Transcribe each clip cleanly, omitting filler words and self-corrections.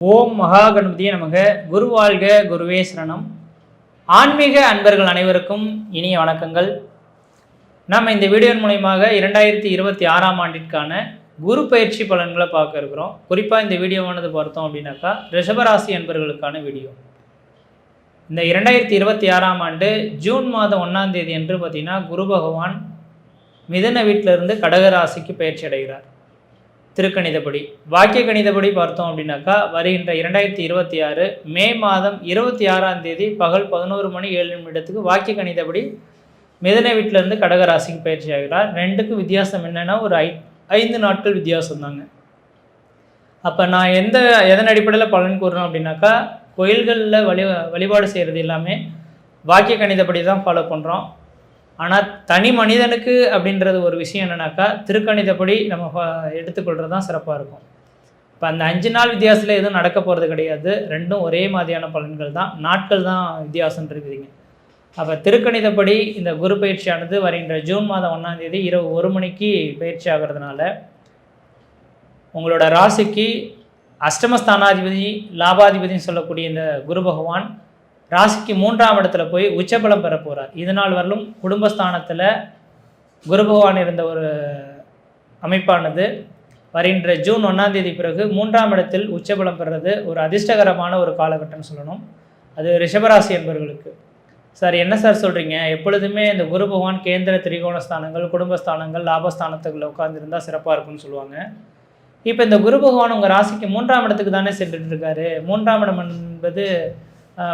ஓம் மகா கணபதியே நமக. குரு வாழ்க, குருவே சரணம். ஆன்மீக அன்பர்கள் அனைவருக்கும் இனிய வணக்கங்கள். நம்ம இந்த வீடியோ மூலயமாக 2026ஆம் ஆண்டிற்கான குரு பயிற்சி பலன்களை பார்க்க இருக்கிறோம். குறிப்பாக இந்த வீடியோவானது பார்த்தோம் அப்படின்னாக்கா ரிஷபராசி அன்பர்களுக்கான வீடியோ. இந்த 2026ஆம் ஆண்டு ஜூன் மாதம் 1ஆம் தேதி என்று பார்த்தீங்கன்னா குரு பகவான் மிதுன வீட்டிலிருந்து கடகராசிக்கு பயிற்சி அடைகிறார். திருக்கணிதப்படி வாக்கிய கணிதப்படி பார்த்தோம் அப்படின்னாக்கா வருகின்ற 2026 மே மாதம் 26ஆம் தேதி பகல் 11:07 வாக்கிய கணிதப்படி மிதுன வீட்டிலேருந்து கடகராசிக்கு பயிற்சி ஆகிறார். ரெண்டுக்கும் வித்தியாசம் என்னென்னா ஒரு 5 நாட்கள் வித்தியாசம் தாங்க. அப்போ நான் எதன் அடிப்படையில் பலன் கூறுறோம் அப்படின்னாக்கா கோயில்களில் வழிபாடு செய்கிறது எல்லாமே வாக்கிய கணிதப்படி தான் ஃபாலோ பண்ணுறோம். ஆனால் தனி மனிதனுக்கு அப்படின்றது ஒரு விஷயம் என்னென்னாக்கா திருக்கணிதப்படி நம்ம எடுத்துக்கொள்கிறது தான் சிறப்பாக இருக்கும். இப்போ அந்த 5 நாள் வித்தியாசத்தில் எதுவும் நடக்க போகிறது கிடையாது. ரெண்டும் ஒரே மாதிரியான பலன்கள் தான், நாட்கள் தான் வித்தியாசம் இருக்குதுங்க. அப்போ திருக்கணிதப்படி இந்த குரு பயிற்சியானது வருகின்ற ஜூன் மாதம் 1ஆம் தேதி இரவு 1 மணிக்கு பயிற்சி ஆகிறதுனால உங்களோட ராசிக்கு அஷ்டமஸ்தானாதிபதி லாபாதிபதினு சொல்லக்கூடிய இந்த குரு பகவான் ராசிக்கு 3ஆம் இடத்துல போய் உச்சபலம் பெற போகிறார். இதனால் வரலும் குடும்பஸ்தானத்தில் குரு பகவான் இருந்த ஒரு அமைப்பானது வருகின்ற ஜூன் 1ஆம் தேதி பிறகு 3ஆம் இடத்தில் உச்சபலம் பெறுறது ஒரு அதிர்ஷ்டகரமான ஒரு காலகட்டம்னு சொல்லணும். அது ரிஷபராசி என்பவர்களுக்கு. சார் என்ன சார் சொல்கிறீங்க, எப்பொழுதுமே இந்த குரு பகவான் கேந்திர திரிகோணஸ்தானங்கள் குடும்பஸ்தானங்கள் லாபஸ்தானத்துக்குள்ள உட்கார்ந்துருந்தால் சிறப்பாக இருக்குன்னு சொல்லுவாங்க. இப்போ இந்த குரு பகவான் உங்கள் ராசிக்கு 3ஆம் இடத்துக்கு தானே சென்றுட்டு இருக்காரு. 3ஆம் இடம் என்பது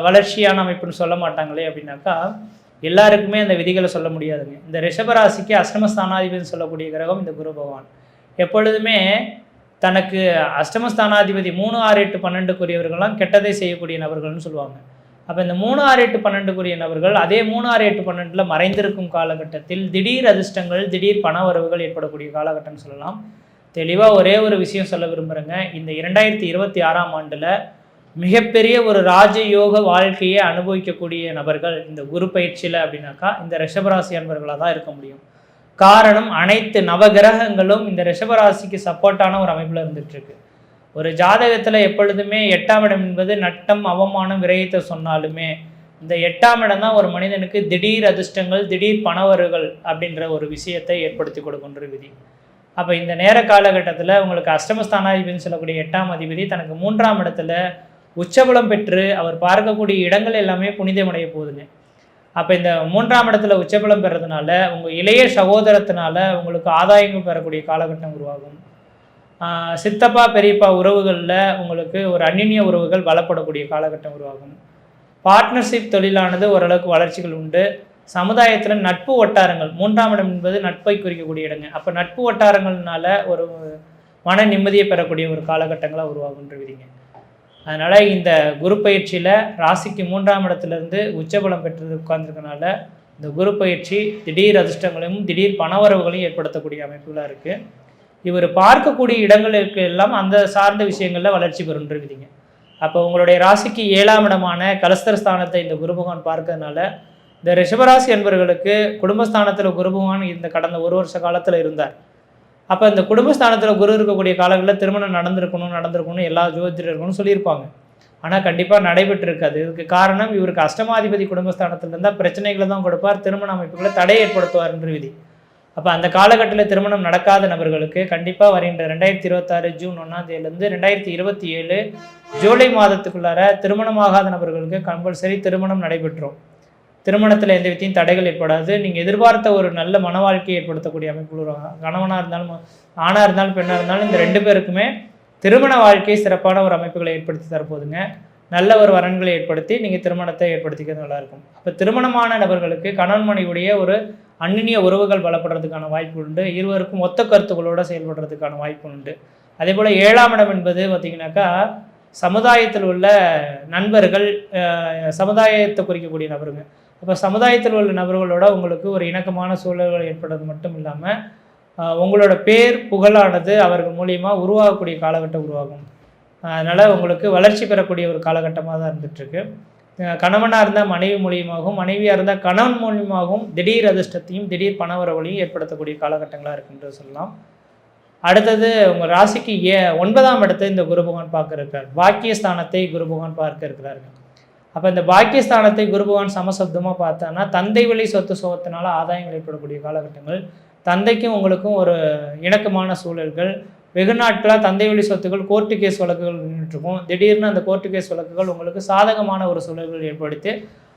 வளர்ச்சியான அமைப்புன்னு சொல்ல மாட்டாங்களே அப்படின்னாக்கா எல்லாருக்குமே அந்த விதிகளை சொல்ல முடியாதுங்க. இந்த ரிஷபராசிக்கு அஷ்டமஸ்தானாதிபதி சொல்லக்கூடிய கிரகம் இந்த குரு பகவான். எப்பொழுதுமே தனக்கு அஷ்டமஸ்தானாதிபதி 3, 6, 8, 12 கெட்டதை செய்யக்கூடிய நபர்கள்னு சொல்லுவாங்க. அப்போ இந்த 3, 6, 8, 12 நபர்கள் அதே 3, 6, 8, 12 மறைந்திருக்கும் காலகட்டத்தில் திடீர் அதிர்ஷ்டங்கள் திடீர் பண வரவுகள் ஏற்படக்கூடிய காலகட்டம்னு சொல்லலாம். தெளிவாக ஒரே ஒரு விஷயம் சொல்ல விரும்புகிறேங்க. இந்த 2026ஆம் ஆண்டில் மிகப்பெரிய ஒரு ராஜயோக வாழ்க்கையை அனுபவிக்கக்கூடிய நபர்கள் இந்த குரு பயிற்சியில் அப்படின்னாக்கா இந்த ரிஷபராசி அன்பர்களாக தான் இருக்க முடியும். காரணம், அனைத்து நவகிரகங்களும் இந்த ரிஷபராசிக்கு சப்போர்ட்டான ஒரு அமைப்பில் இருந்துகிட்ருக்கு. ஒரு ஜாதகத்தில் எப்பொழுதுமே 8ஆம் இடம் என்பது நட்டம் அவமானம் விரயத்தை சொன்னாலுமே இந்த 8ஆம் இடம் தான் ஒரு மனிதனுக்கு திடீர் அதிர்ஷ்டங்கள் திடீர் பணவர்கள் அப்படின்ற ஒரு விஷயத்தை ஏற்படுத்தி கொடுக்கின்ற விதி. அப்போ இந்த நேர காலகட்டத்தில் உங்களுக்கு அஷ்டமஸ்தானாதிபதினு சொல்லக்கூடிய 8ஆம் அதிபதி தனக்கு 3ஆம் இடத்துல உச்சபலம் பெற்று அவர் பார்க்கக்கூடிய இடங்கள் எல்லாமே புனிதமடைய போகுதுங்க. அப்போ இந்த 3ஆம் இடத்துல உச்சபலம் பெறதுனால உங்கள் இளைய சகோதரத்தினால உங்களுக்கு ஆதாயங்கள் பெறக்கூடிய காலகட்டம் உருவாகும். சித்தப்பா பெரியப்பா உறவுகளில் உங்களுக்கு ஒரு அந்நிய உறவுகள் பலப்படக்கூடிய காலகட்டம் உருவாகும். பார்ட்னர்ஷிப் தொழிலானது ஓரளவுக்கு வளர்ச்சிகள் உண்டு. சமுதாயத்தில் நட்பு வட்டாரங்கள் 3ஆம் இடம் என்பது நட்பை குறிக்கக்கூடிய இடங்க. அப்போ நட்பு வட்டாரங்கள்னால ஒரு மன நிம்மதியை பெறக்கூடிய ஒரு காலகட்டங்களாக உருவாகுன்ற விதிங்க. அதனால் இந்த குரு பயிற்சியில் ராசிக்கு 3ஆம் இடத்துலேருந்து உச்சபலம் பெற்றது உட்கார்ந்துருக்கனால இந்த குரு பயிற்சி திடீர் அதிர்ஷ்டங்களையும் திடீர் பணவரவுகளையும் ஏற்படுத்தக்கூடிய அமைப்புகளாக இருக்குது. இவர் பார்க்கக்கூடிய இடங்களுக்கு எல்லாம் அந்த சார்ந்த விஷயங்களில் வளர்ச்சி பெறுன்ற விதிங்க. அப்போ உங்களுடைய ராசிக்கு 7ஆம் இடமான கலஸ்தரஸ்தானத்தை இந்த குரு பகவான் பார்க்கறதுனால இந்த ரிஷபராசி என்பவர்களுக்கு குடும்பஸ்தானத்தில் குரு பகவான் இந்த கடந்த 1 வருஷ காலத்தில் இருந்தார். அப்போ இந்த குடும்பஸ்தானத்தில் குரு இருக்கக்கூடிய காலங்களில் திருமணம் நடந்திருக்கணும் எல்லா ஜோதிடர்களும் சொல்லியிருப்பாங்க. ஆனால் கண்டிப்பாக நடைபெற்றிருக்காது. இதுக்கு காரணம் இவருக்கு அஷ்டமாதிபதி குடும்பஸ்தானத்தில் இருந்தால் பிரச்சனைகளை தான் கொடுப்பார், திருமண அமைப்புகளை தடை ஏற்படுத்துவார் என்று விதி. அப்போ அந்த காலகட்டத்தில் திருமணம் நடக்காத நபர்களுக்கு கண்டிப்பாக வருகின்ற 2026 ஜூன் 1ஆம் தேதியிலேருந்து 2027 ஜூலை மாதத்துக்குள்ளார திருமணமாகாத நபர்களுக்கு கம்பல்சரி திருமணம் நடைபெற்றோம். திருமணத்தில் எந்த வித்தையும் தடைகள் ஏற்படாது. நீங்கள் எதிர்பார்த்த ஒரு நல்ல மன வாழ்க்கையை ஏற்படுத்தக்கூடிய அமைப்பு வருவாங்க. கணவனாக இருந்தாலும் ஆணாக இருந்தாலும் பெண்ணாக இருந்தாலும் இந்த 2 பேருக்குமே திருமண வாழ்க்கை சிறப்பான ஒரு அமைப்புகளை ஏற்படுத்தி தரப்போதுங்க. நல்ல ஒரு வரன்களை ஏற்படுத்தி நீங்கள் திருமணத்தை ஏற்படுத்திக்கிறது நல்லாயிருக்கும். அப்போ திருமணமான நபர்களுக்கு கணவன் மனைவியுடைய ஒரு அந்நிய உறவுகள் பலப்படுறதுக்கான வாய்ப்பு உண்டு. இருவருக்கும் ஒத்த கருத்துக்களோடு செயல்படுறதுக்கான வாய்ப்பு உண்டு. அதே போல் 7ஆம் இடம் என்பது பார்த்திங்கனாக்கா சமுதாயத்தில் உள்ள நண்பர்கள், சமுதாயத்தை குறிக்கக்கூடிய நபருங்க. அப்போ சமுதாயத்தில் உள்ள நபர்களோட உங்களுக்கு ஒரு இணக்கமான சூழல்கள் ஏற்படுறது மட்டும் இல்லாமல் உங்களோட பேர் புகழானது அவர்கள் மூலியமாக உருவாகக்கூடிய காலகட்டம் உருவாகும். அதனால் உங்களுக்கு வளர்ச்சி பெறக்கூடிய ஒரு காலகட்டமாக தான் இருந்துகிட்ருக்கு. கணவனாக இருந்தால் மனைவி மூலியமாகவும் மனைவியாக இருந்தால் கணவன் மூலியமாகவும் திடீர் அதிர்ஷ்டத்தையும் திடீர் பணவரவுகளையும் ஏற்படுத்தக்கூடிய காலகட்டங்களாக இருக்குன்றது சொல்லலாம். அடுத்தது உங்கள் ராசிக்கு 9ஆம் இடத்தை இந்த குரு பகவான் பார்க்க இருக்கிறார். பாக்கியஸ்தானத்தை குரு பகவான் பார்க்க இருக்கிறார்கள். அப்போ இந்த பாக்கியஸ்தானத்தை குரு பகவான் சமசப்தமாக பார்த்தான்னா தந்தை வழி சொத்து சோகத்தினால ஆதாயங்கள் ஏற்படக்கூடிய காலகட்டங்கள், தந்தைக்கும் உங்களுக்கும் ஒரு இணக்கமான சூழல்கள், வெகு நாட்களாக தந்தை வழி சொத்துக்கள் கோர்ட்டு கேஸ் வழக்குகள் நின்றுட்டுருக்கும். திடீர்னு அந்த கோர்ட்டு கேஸ் வழக்குகள் உங்களுக்கு சாதகமான ஒரு சூழல்கள் ஏற்படுத்தி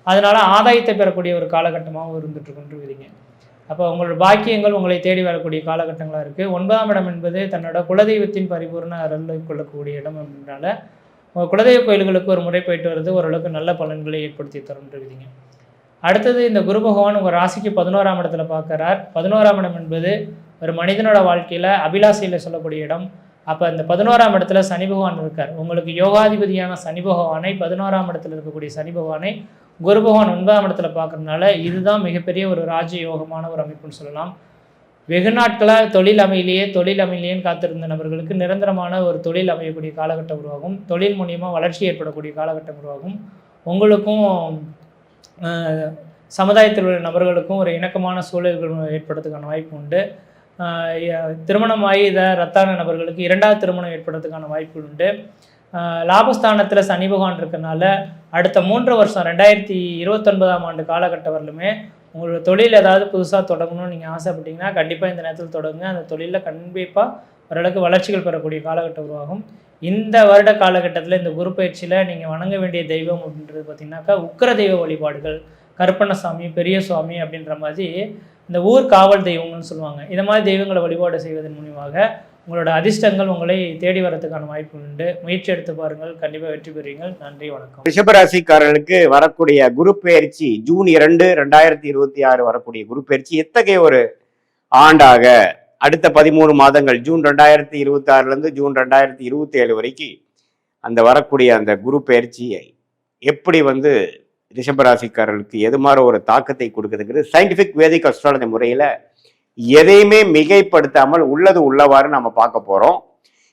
அதனால் ஆதாயத்தை பெறக்கூடிய ஒரு காலகட்டமாகவும் இருந்துகிட்ருக்குன்றீங்க. அப்போ உங்களோட பாக்கியங்கள் உங்களை தேடி வரக்கூடிய காலகட்டங்களாக இருக்குது. 9ஆம் இடம் என்பது தன்னோட குலதெய்வத்தின் பரிபூர்ண அருளை கொள்ளக்கூடிய இடம் அப்படின்னால உங்கள் குலதெய்வ கோயில்களுக்கு ஒரு முறை போயிட்டு வருது ஓரளவுக்கு நல்ல பலன்களை ஏற்படுத்தி தரும்ன்றீங்க. அடுத்தது இந்த குரு பகவான் உங்கள் ராசிக்கு 11ஆம் இடத்துல பார்க்குறார். 11ஆம் இடம் என்பது ஒரு மனிதனோட வாழ்க்கையில் அபிலாசையில் சொல்லக்கூடிய இடம். அப்போ இந்த 11ஆம் இடத்துல சனி பகவான் இருக்கார். உங்களுக்கு யோகாதிபதியான சனி பகவானை 11ஆம் இடத்துல இருக்கக்கூடிய சனி பகவானை குரு பகவான் 9ஆம் இடத்துல பார்க்கறதுனால இதுதான் மிகப்பெரிய ஒரு ராஜயோகமான ஒரு அமைப்புன்னு சொல்லலாம். வெகு நாட்களாக தொழில் அமையிலேன்னு காத்திருந்த நபர்களுக்கு நிரந்தரமான ஒரு தொழில் அமையக்கூடிய காலகட்டம் உருவாகும். தொழில் மூலியமாக வளர்ச்சி ஏற்படக்கூடிய காலகட்டம் உருவாகும். உங்களுக்கும் சமுதாயத்தில் உள்ள நபர்களுக்கும் ஒரு இணக்கமான சூழல்கள் ஏற்படுறதுக்கான வாய்ப்பு உண்டு. திருமணமாகி ரத்தான நபர்களுக்கு 2வது திருமணம் ஏற்படுறதுக்கான வாய்ப்புகள் உண்டு. லாபஸ்தானத்தில் சனி பகவான் இருக்கிறனால அடுத்த 3 வருஷம் 2029ஆம் ஆண்டு காலகட்டம் வரலுமே உங்களோட தொழில் ஏதாவது புதுசாக தொடங்கணும்னு நீங்கள் ஆசைப்பட்டீங்கன்னா கண்டிப்பாக இந்த நேரத்தில் தொடங்குங்க. அந்த தொழிலில் கண்டிப்பாக ஓரளவுக்கு வளர்ச்சிகள் பெறக்கூடிய காலகட்டம் உருவாகும். இந்த வருட காலகட்டத்தில் இந்த குரு பயிற்சியில் நீங்கள் வணங்க வேண்டிய தெய்வம் அப்படின்றது பார்த்திங்கனாக்கா உக்கிர தெய்வ வழிபாடுகள், கருப்பண்ணசாமி, பெரிய சுவாமி அப்படின்ற மாதிரி இந்த ஊர் காவல் தெய்வங்கள்னு சொல்லுவாங்க. இந்த மாதிரி தெய்வங்களை வழிபாடு செய்வதன் மூலியமாக உங்களோட அதிர்ஷ்டங்கள் உங்களை தேடி வரதுக்கான வாய்ப்பு உண்டு. முயற்சி எடுத்து பாருங்கள், கண்டிப்பாக வெற்றி பெறுவீங்கள். நன்றி, வணக்கம். ரிஷபராசிக்காரர்களுக்கு வரக்கூடிய குரு பயிற்சி ஜூன் 2, 2026 வரக்கூடிய குரு பயிற்சி எத்தகைய ஒரு ஆண்டாக அடுத்த 13 மாதங்கள் ஜூன் 2026 ஜூன் 2027 வரைக்கும் அந்த வரக்கூடிய அந்த குரு பயிற்சியை எப்படி ரிஷபராசிக்காரர்களுக்கு எது மாதிரி ஒரு தாக்கத்தை கொடுக்குதுங்கிறது சயின்டிஃபிக் வேதிக் அஸ்ட்ராலஜி முறையில் எதையுமே மிகைப்படுத்தாமல் உள்ளது உள்ளவாறு நம்ம பார்க்க போறோம்.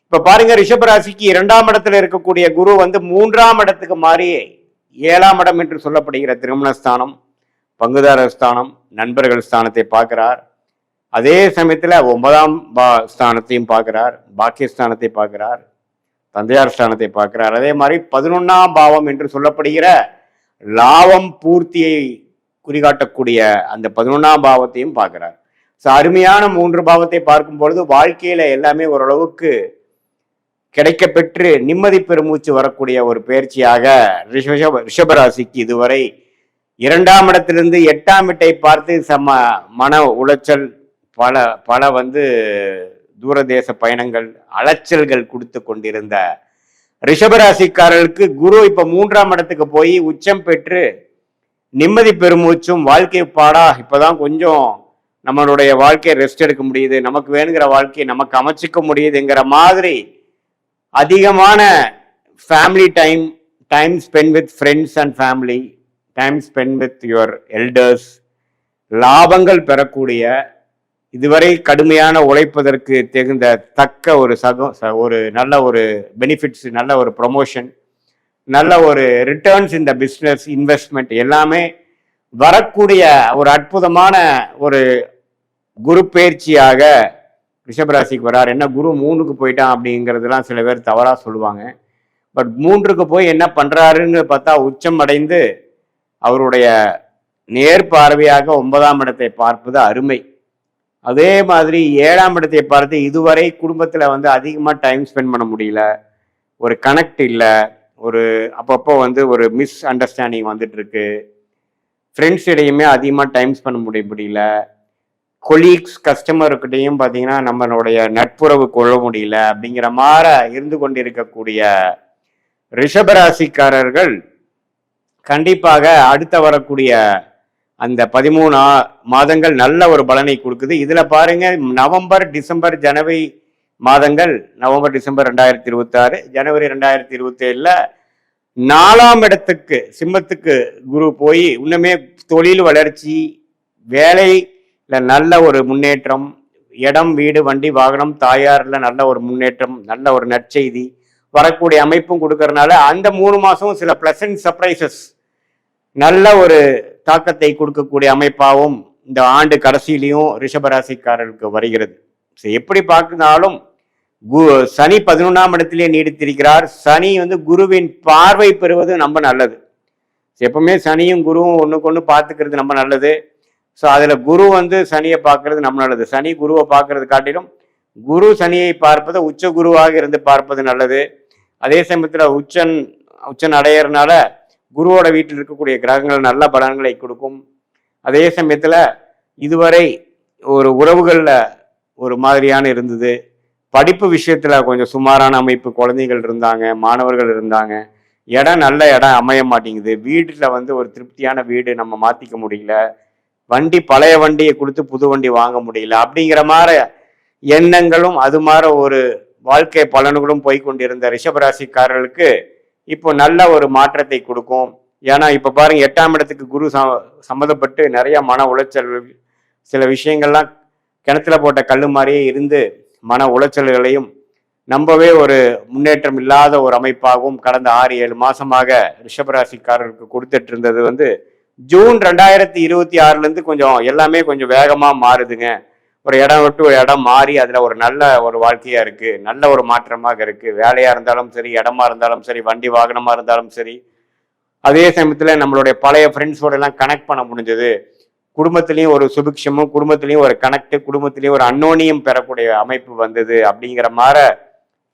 இப்ப பாருங்க, ரிஷபராசிக்கு 2ஆம் இடத்துல இருக்கக்கூடிய குரு 3ஆம் இடத்துக்கு மாறி 7ஆம் இடம் என்று சொல்லப்படுகிற திருமணஸ்தானம், பங்குதாரர் ஸ்தானம், நண்பர்கள் ஸ்தானத்தை பார்க்கிறார். அதே சமயத்துல 9ஆம் ஸ்தானத்தையும் பார்க்கிறார், பாக்கியஸ்தானத்தை பார்க்கிறார், தந்தையார் ஸ்தானத்தை பார்க்கிறார். அதே மாதிரி 11ஆம் பாவம் என்று சொல்லப்படுகிற லாபம் பூர்த்தியை குறிகாட்டக்கூடிய அந்த 11ஆம் பாவத்தையும் பார்க்கிறார். அருமையான 3 பாவத்தை பார்க்கும் பொழுது வாழ்க்கையில எல்லாமே ஓரளவுக்கு கிடைக்கப்பெற்று நிம்மதி பெருமூச்சு வரக்கூடிய ஒரு பயிற்சியாக ரிஷபராசிக்கு இதுவரை 2ஆம் இடத்திலிருந்து 8ஆம் வீட்டை பார்த்து மன உளைச்சல், பல தூரதேச பயணங்கள், அலைச்சல்கள் கொடுத்து கொண்டிருந்த ரிஷபராசிக்காரர்களுக்கு குரு இப்ப 3ஆம் இடத்துக்கு போய் உச்சம் பெற்று நிம்மதி பெருமூச்சும் வாழ்க்கை பாடா இப்பதான் கொஞ்சம் நம்மளுடைய வாழ்க்கையை ரெஸ்ட் எடுக்க முடியுது, நமக்கு வேணுங்கிற வாழ்க்கையை நமக்கு அமைச்சிக்க முடியுதுங்கிற மாதிரி அதிகமான family time spend with friends and family, time spend with your elders, லாபங்கள் பெறக்கூடிய, இதுவரை கடுமையான உழைப்பதற்கு தக்க ஒரு நல்ல ஒரு பெனிஃபிட்ஸ், நல்ல ஒரு ப்ரொமோஷன், நல்ல ஒரு ரிட்டர்ன்ஸ் இந்த பிஸ்னஸ் இன்வெஸ்ட்மெண்ட் எல்லாமே வரக்கூடிய ஒரு அற்புதமான ஒரு குரு பயிற்சியாக ரிஷபராசிக்கு வரார். என்ன குரு 3க்கு போயிட்டான் அப்படிங்கிறதுலாம் சில பேர் தவறா சொல்லுவாங்க. பட் 3க்கு போய் என்ன பண்றாருன்னு பார்த்தா உச்சம் அடைந்து அவருடைய நேர் பார்வையாக 9ஆம் இடத்தை பார்ப்பது அருமை. அதே மாதிரி 7ஆம் இடத்தை பார்த்து இதுவரை குடும்பத்துல அதிகமா டைம் ஸ்பெண்ட் பண்ண முடியல, ஒரு கனெக்ட் இல்லை, ஒரு அப்பப்போ ஒரு மிஸ் அண்டர்ஸ்டாண்டிங் வந்துட்டு இருக்கு, ஃப்ரெண்ட்ஸ் இடையுமே அதிகமாக டைம் ஸ்பெண்ட் முடியல, கொலீக்ஸ் கஸ்டமர்கிட்டையும் பார்த்தீங்கன்னா நம்மளுடைய நட்புறவு கொள்ள முடியல அப்படிங்கிற மாதிரி இருந்து கொண்டிருக்கக்கூடிய ரிஷபராசிக்காரர்கள் கண்டிப்பாக அடுத்த வரக்கூடிய அந்த 13 மாதங்கள் நல்ல ஒரு பலனை கொடுக்குது. இதுல பாருங்க, நவம்பர், டிசம்பர், ஜனவரி மாதங்கள், நவம்பர், டிசம்பர் 2026, ஜனவரி 2027 4ஆம் இடத்துக்கு சிம்மத்துக்கு குரு போய் இன்னுமே தொழில் வளர்ச்சி, வேலையில நல்ல ஒரு முன்னேற்றம், இடம், வீடு, வண்டி, வாகனம், தாயார்ல நல்ல ஒரு முன்னேற்றம், நல்ல ஒரு நற்செய்தி வரக்கூடிய அமைப்பும் கொடுக்கறதுனால அந்த 3 மாசம் சில பிளசன்ட் சர்ப்ரைசஸ், நல்ல ஒரு தாக்கத்தை கொடுக்கக்கூடிய அமைப்பாகவும் இந்த ஆண்டு கடைசியிலையும் ரிஷபராசிக்காரர்களுக்கு வருகிறது. எப்படி பார்க்கனாலும் சனி 11ஆம் இடத்திலே நீடித்திருக்கிறார். சனி வந்து குருவின் பார்வை பெறுவது ரொம்ப நல்லது. எப்பவுமே சனியும் குருவும் ஒண்ணுக்கு ஒண்ணு பார்த்துக்கிறது ரொம்ப நல்லது. ஸோ அதுல குரு வந்து சனியை பார்க்கறது ரொம்ப நல்லது. சனி குருவை பார்க்கறது காட்டிலும் குரு சனியை பார்ப்பது உச்ச குருவாக இருந்து பார்ப்பது நல்லது. அதே சமயத்துல உச்சன் அடையறதுனால குருவோட வீட்டில் இருக்கக்கூடிய கிரகங்கள் நல்ல பலன்களை கொடுக்கும். அதே சமயத்துல இதுவரை ஒரு உறவுகள்ல ஒரு மாதிரியான இருந்தது. படிப்பு விஷயத்துல கொஞ்சம் சுமாரான அமைப்பு, குழந்தைகள் இருந்தாங்க, மாணவர்கள் இருந்தாங்க. இடம் நல்ல இடம் அமைய மாட்டேங்குது. வீட்டுல வந்து ஒரு திருப்தியான வீடு நம்ம மாத்திக்க முடியல. பழைய வண்டியை கொடுத்து புது வண்டி வாங்க முடியல. அப்படிங்கிற மாதிரி எண்ணங்களும் அது மாதிரி ஒரு வாழ்க்கை பலன்களும் போய்கொண்டிருந்த ரிஷபராசிக்காரர்களுக்கு இப்போ நல்ல ஒரு மாற்றத்தை கொடுக்கும். ஏன்னா இப்ப பாருங்க 8ஆம் இடத்துக்கு குரு சம்மந்தப்பட்டு நிறைய மன உளைச்சல், சில விஷயங்கள்லாம் கிணத்துல போட்ட கல்லு மாதிரியே இருந்து மன உளைச்சல்களையும் நம்பவே ஒரு முன்னேற்றம் இல்லாத ஒரு அமைப்பாகவும் கடந்த 6-7 மாசமாக ரிஷபராசிக்காரருக்கு கொடுத்துட்டு இருந்தது வந்து ஜூன் 2026 கொஞ்சம் எல்லாமே கொஞ்சம் வேகமா மாறுதுங்க. ஒரு இடம் விட்டு ஒரு இடம் மாறி அதுல ஒரு நல்ல ஒரு வாழ்க்கையா இருக்கு, நல்ல ஒரு மாற்றமாக இருக்கு. வேலையா இருந்தாலும் சரி, இடமா இருந்தாலும் சரி, வண்டி வாகனமா இருந்தாலும் சரி. அதே சமயத்துல நம்மளுடைய பழைய ஃப்ரெண்ட்ஸோட எல்லாம் கனெக்ட் பண்ண முடிஞ்சது. குடும்பத்திலையும் ஒரு சுபிக்ஷமும், குடும்பத்திலையும் ஒரு கனெக்ட், குடும்பத்திலையும் ஒரு அன்னோனியம் பெறக்கூடிய அமைப்பு வந்தது. அப்படிங்கிற மாதிரி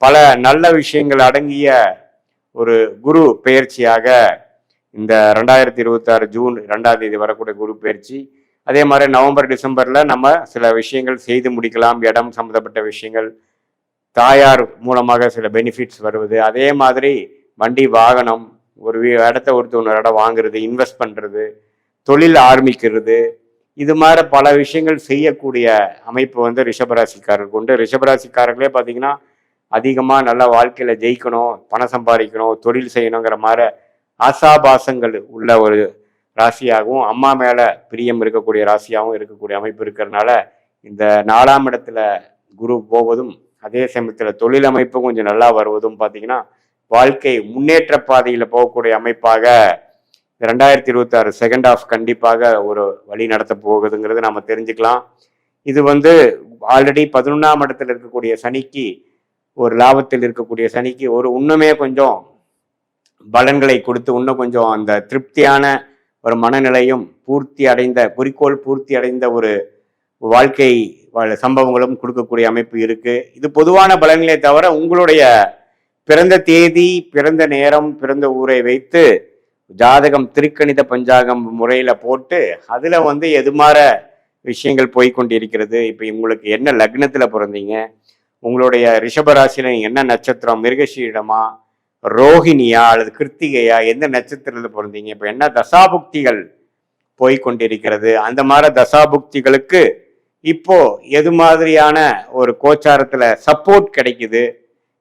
பல நல்ல விஷயங்கள் அடங்கிய ஒரு குரு பெயர்ச்சியாக இந்த 2026 ஜூன் 2ஆம் தேதி வரக்கூடிய குரு பெயர்ச்சி. அதே மாதிரி நவம்பர் டிசம்பர்ல நம்ம சில விஷயங்கள் செய்து முடிக்கலாம். இடம் சம்பந்தப்பட்ட விஷயங்கள், தாயார் மூலமாக சில பெனிஃபிட்ஸ் வருவது. அதே மாதிரி வண்டி வாகனம், ஒரு இடத்த ஒரு இடம் வாங்குறது, இன்வெஸ்ட் பண்றது, தொழில் ஆரம்பிக்கிறது, இது மாதிரி பல விஷயங்கள் செய்யக்கூடிய அமைப்பு வந்து ரிஷபராசிக்காரருக்கு உண்டு. ரிஷபராசிக்காரர்களே பார்த்தீங்கன்னா அதிகமாக நல்ல வாழ்க்கையில ஜெயிக்கணும், பணம் சம்பாதிக்கணும், தொழில் செய்யணுங்கிற மாதிரி ஆசாபாசங்கள் உள்ள ஒரு ராசியாகவும், அம்மா மேல பிரியம் இருக்கக்கூடிய ராசியாகவும் இருக்கக்கூடிய அமைப்பு இருக்கிறதுனால இந்த 4ஆம் இடத்துல குரு போவதும், அதே சமயத்துல தொழில் அமைப்பு கொஞ்சம் நல்லா வருவதும் பார்த்தீங்கன்னா வாழ்க்கை முன்னேற்ற பாதையில போகக்கூடிய அமைப்பாக 2026 செகண்ட் ஆஃப் கண்டிப்பாக ஒரு வழி நடத்த போகுதுங்கிறது நம்ம தெரிஞ்சுக்கலாம். இது வந்து ஆல்ரெடி 11ஆம் இடத்துல இருக்கக்கூடிய சனிக்கு, ஒரு லாபத்தில் இருக்கக்கூடிய சனிக்கு ஒரு இன்னுமே கொஞ்சம் பலன்களை கொடுத்து இன்னும் கொஞ்சம் அந்த திருப்தியான ஒரு மனநிலையும் குறிக்கோள் பூர்த்தி அடைந்த ஒரு வாழ்க்கை சம்பவங்களும் கொடுக்கக்கூடிய அமைப்பு இருக்கு. இது பொதுவான பலன்களே தவிர உங்களுடைய பிறந்த தேதி, பிறந்த நேரம், பிறந்த ஊரை வைத்து ஜாதகம் திருக்கணித பஞ்சாங்கம் முறையில போட்டு அதுல வந்து எதுமாற விஷயங்கள் போய்கொண்டிருக்கிறது. இப்ப உங்களுக்கு என்ன லக்னத்துல பிறந்தீங்க, உங்களுடைய ரிஷபராசியில என்ன நட்சத்திரம், மிருகஷீடமா, ரோஹிணியா அல்லது கிருத்திகையா, எந்த நட்சத்திரத்துல பிறந்தீங்க, இப்ப என்ன தசாபுக்திகள் போய்கொண்டிருக்கிறது, அந்த மாதிரி தசாபுக்திகளுக்கு இப்போ எது மாதிரியான ஒரு கோச்சாரத்துல சப்போர்ட் கிடைக்குது,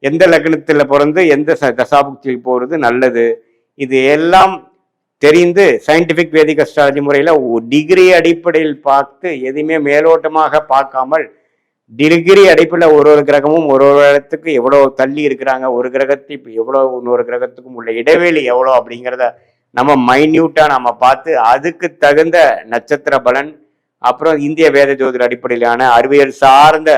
எந்த லக்னத்துல பிறந்து எந்த தசாபுக்தியில் போறது நல்லது, இது எல்லாம் தெரிந்து சயின்டிபிக் வேதிக் அஸ்ட்ராலஜி முறையில டிகிரி அடிப்படையில் பார்த்து எதுவுமே மேலோட்டமாக பார்க்காமல் டிகிரி அடிப்படையில் ஒரு கிரகமும் ஒரு இடத்துக்கு எவ்வளவு தள்ளி இருக்கிறாங்க, ஒரு கிரகத்துக்கு எவ்வளவு, இன்னொரு கிரகத்துக்கும் உள்ள இடைவெளி எவ்வளோ அப்படிங்கிறத நம்ம மைன்யூட்டா நம்ம பார்த்து அதுக்கு தகுந்த நட்சத்திர பலன், அப்புறம் இந்திய வேத ஜோதிட அடிப்படையிலான அறிவியல் சார்ந்த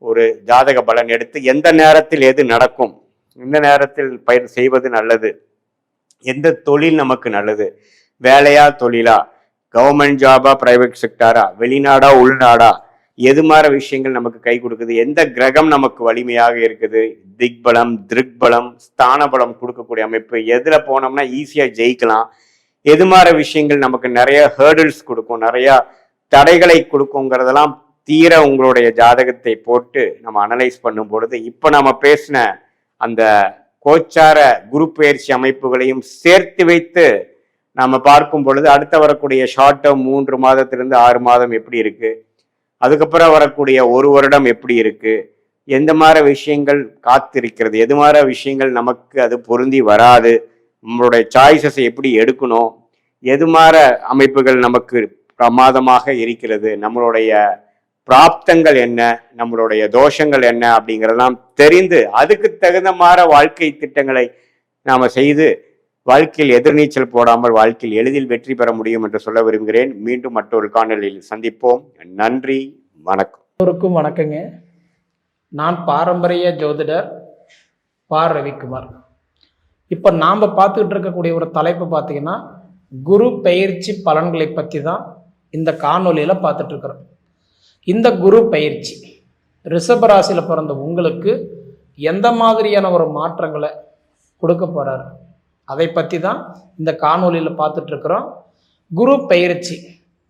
ஒரு ஜாதக பலன் எடுத்து எந்த நேரத்தில் எது நடக்கும், எந்த நேரத்தில் பயிர் செய்வது நல்லது, எந்த தொழில் நமக்கு நல்லது, வேலையா தொழிலா, கவர்மெண்ட் ஜாபா பிரைவேட் செக்டாரா, வெளிநாடா உள்நாடா, எது மாதிரி விஷயங்கள் நமக்கு கை கொடுக்குது, எந்த கிரகம் நமக்கு வலிமையாக இருக்குது, திக்பலம், திருக்பலம், ஸ்தான பலம் கொடுக்கக்கூடிய அமைப்பு, எதுல போனோம்னா ஈஸியா ஜெயிக்கலாம், எது மாதிரி விஷயங்கள் நமக்கு நிறைய ஹேர்டில்ஸ் கொடுக்கும், நிறைய தடைகளை கொடுக்குங்கிறதெல்லாம் தீர உங்களுடைய ஜாதகத்தை போட்டு நம்ம அனலைஸ் பண்ணும் பொழுது இப்ப நம்ம பேசின அந்த கோச்சார குரு பயிற்சி அமைப்புகளையும் சேர்த்து வைத்து நம்ம பார்க்கும் பொழுது அடுத்த வரக்கூடிய ஷார்ட் டேர்ம் 3 மாதத்திலிருந்து 6 மாதம் எப்படி இருக்கு, அதுக்கப்புறம் வரக்கூடிய 1 வருடம் எப்படி இருக்கு, எந்த மாதிரி விஷயங்கள் காத்திருக்கிறது, எது மாதிரி விஷயங்கள் நமக்கு அது பொருந்தி வராது, நம்மளுடைய சாய்ஸஸை எப்படி எடுக்கணும், எது மாதிரி அமைப்புகள் நமக்கு பிரமாதமாக இருக்கிறது, நம்மளுடைய பிராப்தங்கள் என்ன, நம்மளுடைய தோஷங்கள் என்ன அப்படிங்கிறதெல்லாம் தெரிந்து அதுக்கு தகுந்த மாதிரி வாழ்க்கை திட்டங்களை நாம செய்து வாழ்க்கையில் எதிர்நீச்சல் போடாமல் வாழ்க்கையில் எளிதில் வெற்றி பெற முடியும் என்று சொல்ல விரும்புகிறேன். மீண்டும் மற்றொரு காணொளியில் சந்திப்போம். நன்றி, வணக்கம். எல்லோருக்கும் வணக்கங்க. நான் பாரம்பரிய ஜோதிடர் பா. ரவிக்குமார். இப்போ நாம் பார்த்துக்கிட்டு இருக்கக்கூடிய ஒரு தலைப்பு பார்த்தீங்கன்னா குரு பெயர்ச்சி பலன்களை பற்றி தான் இந்த காணொலியில் பார்த்துட்ருக்குறோம். இந்த குரு பயிற்சி ரிஷபராசியில் பிறந்த உங்களுக்கு எந்த மாதிரியான ஒரு மாற்றங்களை கொடுக்க போகிறாரு அதை பற்றி தான் இந்த காணொலியில் பார்த்துட்ருக்குறோம். குரு பயிற்சி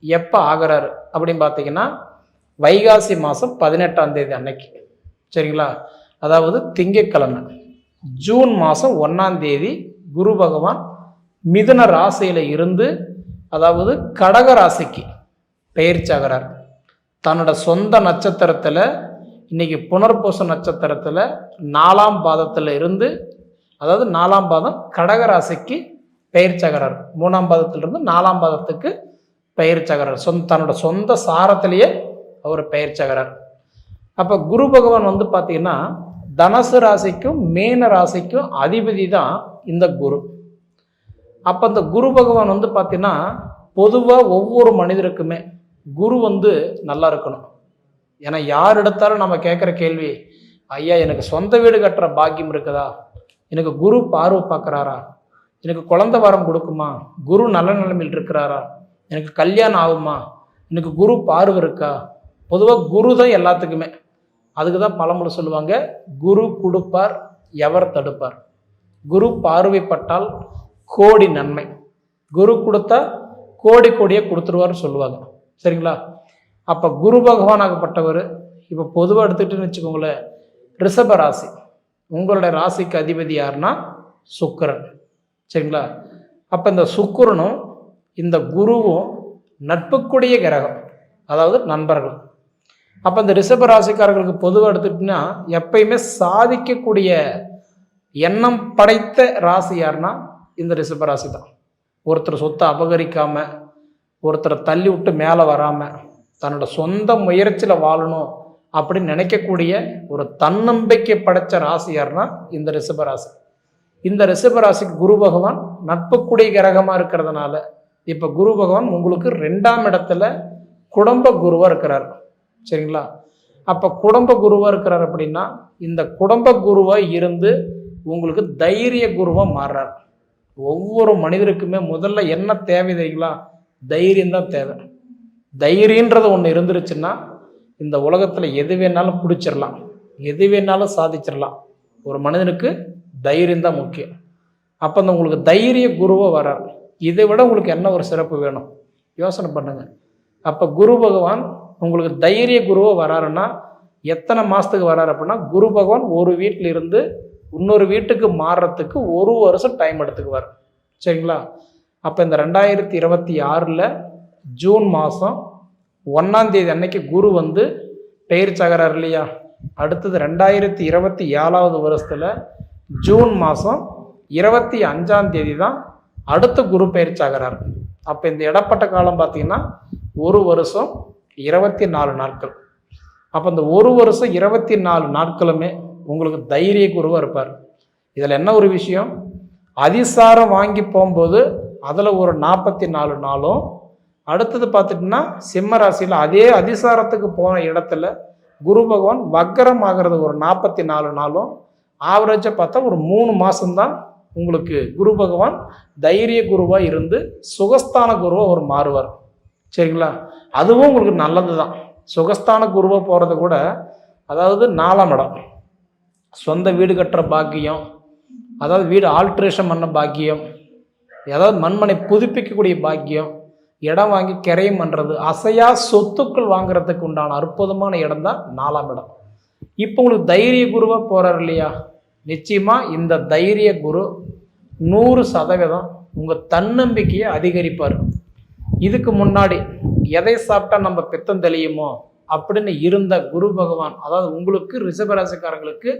எப்போ ஆகிறாரு அப்படின்னு பார்த்தீங்கன்னா வைகாசி மாதம் 18ஆம் தேதி அன்னைக்கு, சரிங்களா? அதாவது திங்கட்கிழமை ஜூன் மாதம் 1ஆம் தேதி குரு பகவான் மிதுன ராசியில் இருந்து அதாவது கடக ராசிக்கு பெயர்ச்சி ஆகிறார். தன்னோட சொந்த நட்சத்திரத்தில் இன்னைக்கு புனர்பூச நட்சத்திரத்தில் 4ஆம் பாதத்தில் இருந்து, அதாவது 4ஆம் பாதம் கடக ராசிக்கு பெயர்ச்சாகிறார். 3ஆம் பாதத்திலிருந்து 4ஆம் பாதத்துக்கு பெயர்ச்சாகிறார். தன்னோட சொந்த சாரத்திலேயே அவர் பெயர்ச்சாகிறார். அப்போ குரு பகவான் வந்து பார்த்தீங்கன்னா தனுசு ராசிக்கும் மீன ராசிக்கும் அதிபதி தான் இந்த குரு. அப்போ இந்த குரு பகவான் வந்து பார்த்தீங்கன்னா பொதுவாக ஒவ்வொரு மனிதருக்குமே குரு வந்து நல்லா இருக்கணும். ஏன்னா யார் எடுத்தாலும் நம்ம கேட்குற கேள்வி, ஐயா எனக்கு சொந்த வீடு கட்டுற பாக்கியம் இருக்குதா, எனக்கு குரு பார்வை பார்க்குறாரா, எனக்கு குழந்தை வரம் கொடுக்குமா, குரு நல்ல நிலைமையில் இருக்கிறாரா, எனக்கு கல்யாணம் ஆகுமா, எனக்கு குரு பார்வை இருக்கா. பொதுவாக குரு தான் எல்லாத்துக்குமே. அதுக்கு தான் பழமொழி சொல்லுவாங்க, குரு கொடுப்பார் எவர் தடுப்பார். குரு பார்வைப்பட்டால் கோடி நன்மை, குரு கொடுத்தா கோடி கோடியை கொடுத்துருவார்னு சொல்லுவாங்க, சரிங்களா? அப்போ குரு பகவானாகப்பட்டவர் இப்போ பொதுவாக எடுத்துக்கிட்டுன்னு வச்சுக்கோங்களேன், ரிஷப ராசி உங்களுடைய ராசிக்கு அதிபதி யாருன்னா சுக்கிரன், சரிங்களா? அப்போ இந்த சுக்கிரனும் இந்த குருவும் நட்புக்குடைய கிரகம், அதாவது நண்பர்கள். அப்போ இந்த ரிஷப ராசிக்காரர்களுக்கு பொதுவாக எடுத்துக்கிட்டிங்கன்னா எப்பயுமே சாதிக்கக்கூடிய எண்ணம் படைத்த ராசி யாருன்னா இந்த ரிஷப ராசி தான். ஒருத்தர் சொத்தை அபகரிக்காம, ஒருத்தரை தள்ளி விட்டு மேலே வராமல், தன்னோட சொந்த முயற்சியில் வாழணும் அப்படின்னு நினைக்கக்கூடிய ஒரு தன்னம்பிக்கை படைத்த ராசி யாருன்னா இந்த ரிஷபராசி. இந்த ரிஷபராசிக்கு குரு பகவான் நட்புக்குடைய கிரகமாக இருக்கிறதுனால இப்போ குரு பகவான் உங்களுக்கு 2ஆம் இடத்துல குடும்ப குருவாக இருக்கிறார், சரிங்களா? அப்போ குடும்ப குருவாக இருக்கிறார் அப்படின்னா இந்த குடும்ப குருவாக இருந்து உங்களுக்கு தைரிய குருவாக மாறுறார். ஒவ்வொரு மனிதருக்குமே முதல்ல என்ன தேவை தெரியுங்களா? தைரியம்தான் தேவை. தைரியன்றது ஒன்று இருந்துருச்சுன்னா இந்த உலகத்தில் எது வேணாலும் பிடிச்சிடலாம், எது வேணாலும் சாதிச்சிடலாம். ஒரு மனிதனுக்கு தைரியம்தான் முக்கியம். அப்போ அந்த உங்களுக்கு தைரிய குருவாக வர்றார். இதை விட உங்களுக்கு என்ன ஒரு சிறப்பு வேணும்? யோசனை பண்ணுங்க. அப்போ குரு பகவான் உங்களுக்கு தைரிய குருவாக வராருன்னா எத்தனை மாதத்துக்கு வராரு அப்படின்னா, குரு பகவான் ஒரு வீட்டில் இருந்து இன்னொரு வீட்டுக்கு மாறுறதுக்கு 1 வருஷம் டைம் எடுத்துக்குவார், சரிங்களா? அப்போ இந்த 2026 ஜூன் மாதம் 1ஆம் தேதி அன்னைக்கு குரு வந்து பெயர்ச்சாகிறார் இல்லையா? அடுத்தது 2027 வருஷத்தில் ஜூன் மாதம் 25ஆம் தேதி தான் அடுத்த குரு பெயர்ச்சாகிறார். அப்போ இந்த இடப்பட்ட காலம் பார்த்தீங்கன்னா 1 வருஷம் 24 நாட்கள். அப்போ இந்த 1 வருஷம் 24 நாட்களுமே உங்களுக்கு தைரிய குருவாக இருப்பார். இதில் என்ன ஒரு விஷயம், அதிசாரம் வாங்கி போகும்போது அதில் ஒரு 44 நாளும், அடுத்தது பார்த்துட்டிங்கன்னா சிம்ம ராசியில் அதே அதிசாரத்துக்கு போன இடத்துல குரு பகவான் வக்கரம் ஆகிறது ஒரு 44 நாளும், ஆவரேஜாக பார்த்தா ஒரு 3 மாதம்தான் உங்களுக்கு குரு பகவான் தைரிய குருவாக இருந்து சுகஸ்தான குருவாக ஒரு மாறுவார், சரிங்களா? அதுவும் உங்களுக்கு நல்லது தான். சுகஸ்தான குருவாக போகிறது கூட, அதாவது 4ஆம் இடம், சொந்த வீடு கட்டுற பாக்கியம், அதாவது வீடு ஆல்ட்ரேஷன் பண்ண பாக்கியம், அதாவது மண்மனை புதுப்பிக்கக்கூடிய பாக்கியம், இடம் வாங்கி கிரையம் பண்ணுறது, அசையா சொத்துக்கள் வாங்குறதுக்கு உண்டான அற்புதமான இடம் தான் 4ஆம் இடம். இப்போ உங்களுக்கு தைரிய குருவாக போகிறார் இல்லையா? நிச்சயமாக இந்த தைரிய குரு 100% உங்கள் தன்னம்பிக்கையை அதிகரிப்பார். இதுக்கு முன்னாடி எதை சாப்பிட்டா நம்ம பித்தம் தெளியுமோ அப்படின்னு இருந்த குரு பகவான், அதாவது உங்களுக்கு ரிஷபராசிக்காரங்களுக்கு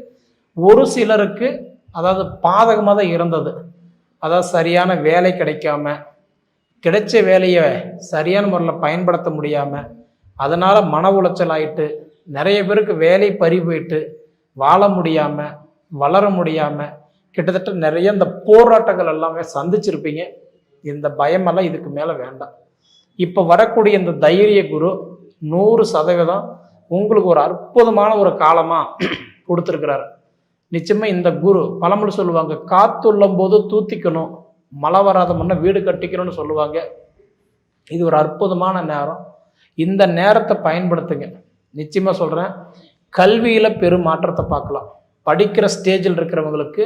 ஒரு சிலருக்கு அதாவது பாதகமாக தான் இருந்தது. அதாவது சரியான வேலை கிடைக்காம, கிடைச்ச வேலையை சரியான முறையில் பயன்படுத்த முடியாமல், அதனால் மன உளைச்சல் ஆகிட்டு நிறைய பேருக்கு வேலை பறி போயிட்டு வாழ முடியாமல் வளர முடியாமல் கிட்டத்தட்ட நிறைய இந்த போராட்டங்கள் எல்லாமே சந்திச்சிருப்பீங்க. இந்த பயமெல்லாம் இதுக்கு மேலே வேண்டாம். இப்போ வரக்கூடிய இந்த தைரிய குரு 100% உங்களுக்கு ஒரு அற்புதமான ஒரு காலமாக கொடுத்துருக்கிறாரு. நிச்சயமாக இந்த குரு பழமொழி சொல்லுவாங்க, காத்துள்ளும் போது தூத்திக்கணும், மழை வராத முன்ன வீடு கட்டிக்கணும்னு சொல்லுவாங்க. இது ஒரு அற்புதமான நேரம். இந்த நேரத்தை பயன்படுத்துங்க. நிச்சயமாக சொல்கிறேன், கல்வியில் பெரும் மாற்றத்தை பார்க்கலாம். படிக்கிற ஸ்டேஜில் இருக்கிறவங்களுக்கு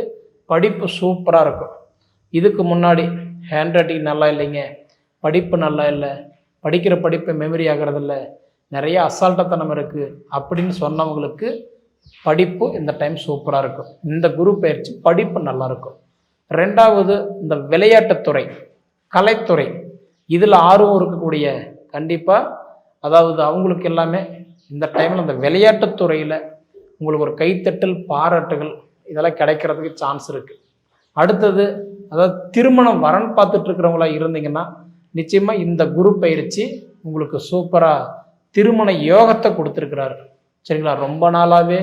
படிப்பு சூப்பராக இருக்கும். இதுக்கு முன்னாடி ஹேண்ட் ரைட்டிங் நல்லா இல்லைங்க, படிப்பு நல்லா இல்லை, படிக்கிற படிப்பு மெமரி ஆகிறதில்ல, நிறைய அசால்ட்டத்தனம் இருக்குது அப்படின்னு சொன்னவங்களுக்கு படிப்பு இந்த டைம் சூப்பராக இருக்கும். இந்த குரு பயிற்சி படிப்பு நல்லா இருக்கும். ரெண்டாவது, இந்த விளையாட்டுத்துறை, கலைத்துறை, இதில் ஆர்வம் இருக்கக்கூடிய கண்டிப்பாக, அதாவது அவங்களுக்கு எல்லாமே இந்த டைமில் இந்த விளையாட்டுத்துறையில் உங்களுக்கு ஒரு கைத்தட்டல், பாராட்டுகள் இதெல்லாம் கிடைக்கிறதுக்கு சான்ஸ் இருக்குது. அடுத்தது, அதாவது திருமணம் வரன் பார்த்துட்டு இருக்கிறவங்களா இருந்தீங்கன்னா நிச்சயமாக இந்த குரு பயிற்சி உங்களுக்கு சூப்பராக திருமண யோகத்தை கொடுத்துருக்கிறாரு. சரிங்களா? ரொம்ப நாளாகவே